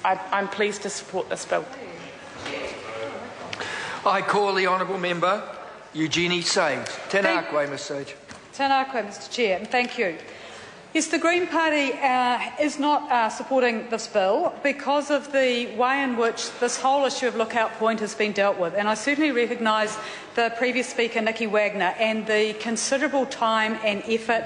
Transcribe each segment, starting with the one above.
I'm pleased to support this bill. I call the honourable member Eugenie Sage. Tēnā koe, Ms Sage. Tēnā koe, Mr Chair, and thank you. Yes, the Green Party is not supporting this bill because of the way in which this whole issue of Lookout Point has been dealt with. And I certainly recognise the previous speaker, Nicky Wagner, and the considerable time and effort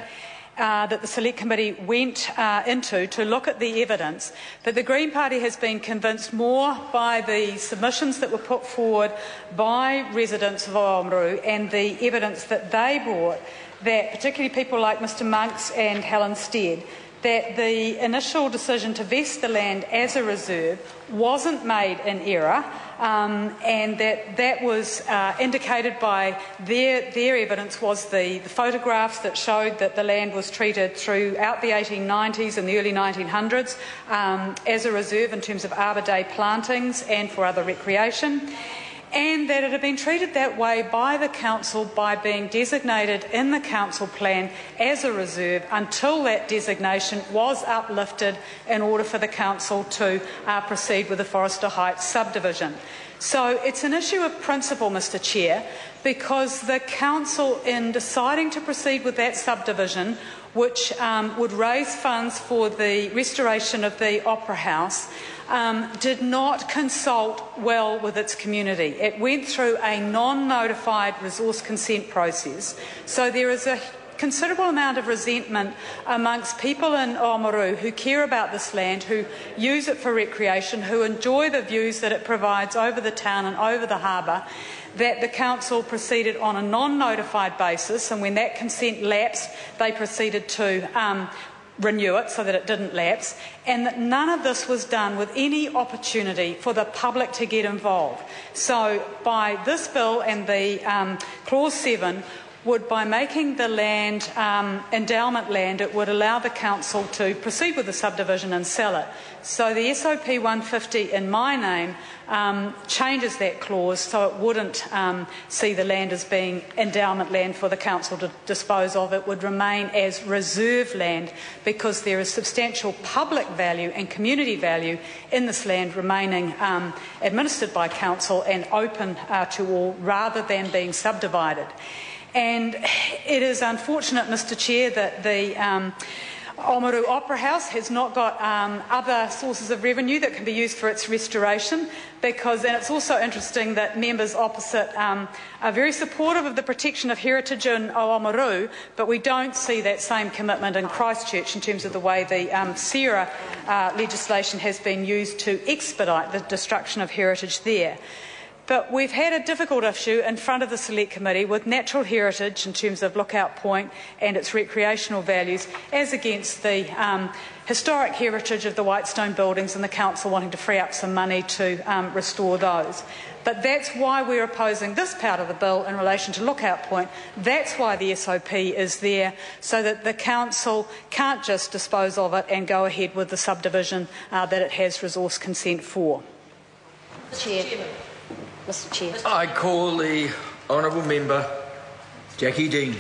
that the Select Committee went into to look at the evidence. But the Green Party has been convinced more by the submissions that were put forward by residents of Oamaru and the evidence that they brought, that particularly people like Mr Monks and Helen Stead, that the initial decision to vest the land as a reserve wasn't made in error, and that was indicated by their evidence was the photographs that showed that the land was treated throughout the 1890s and the early 1900s as a reserve in terms of Arbor Day plantings and for other recreation, and that it had been treated that way by the council by being designated in the council plan as a reserve until that designation was uplifted in order for the council to proceed with the Forester Heights subdivision. So it's an issue of principle, Mr Chair, because the council, in deciding to proceed with that subdivision, which would raise funds for the restoration of the Opera House, did not consult well with its community. It went through a non-notified resource consent process. So there is a considerable amount of resentment amongst people in Oamaru who care about this land, who use it for recreation, who enjoy the views that it provides over the town and over the harbour, that the council proceeded on a non-notified basis, and when that consent lapsed, they proceeded to renew it so that it didn't lapse, and that none of this was done with any opportunity for the public to get involved. So by this bill and the Clause 7, by making the land endowment land, it would allow the council to proceed with the subdivision and sell it. So the SOP 150 in my name changes that clause so it wouldn't see the land as being endowment land for the council to dispose of. It would remain as reserve land because there is substantial public value and community value in this land remaining administered by council and open to all rather than being subdivided. And it is unfortunate, Mr Chair, that the Oamaru Opera House has not got other sources of revenue that can be used for its restoration, and it's also interesting that members opposite are very supportive of the protection of heritage in Oamaru, but we don't see that same commitment in Christchurch in terms of the way the SERA legislation has been used to expedite the destruction of heritage there. But we've had a difficult issue in front of the Select Committee with natural heritage in terms of Lookout Point and its recreational values as against the historic heritage of the Whitestone buildings and the council wanting to free up some money to restore those. But that's why we're opposing this part of the bill in relation to Lookout Point. That's why the SOP is there, so that the council can't just dispose of it and go ahead with the subdivision that it has resource consent for. Mr Chair. I call the honourable member Jackie Dean.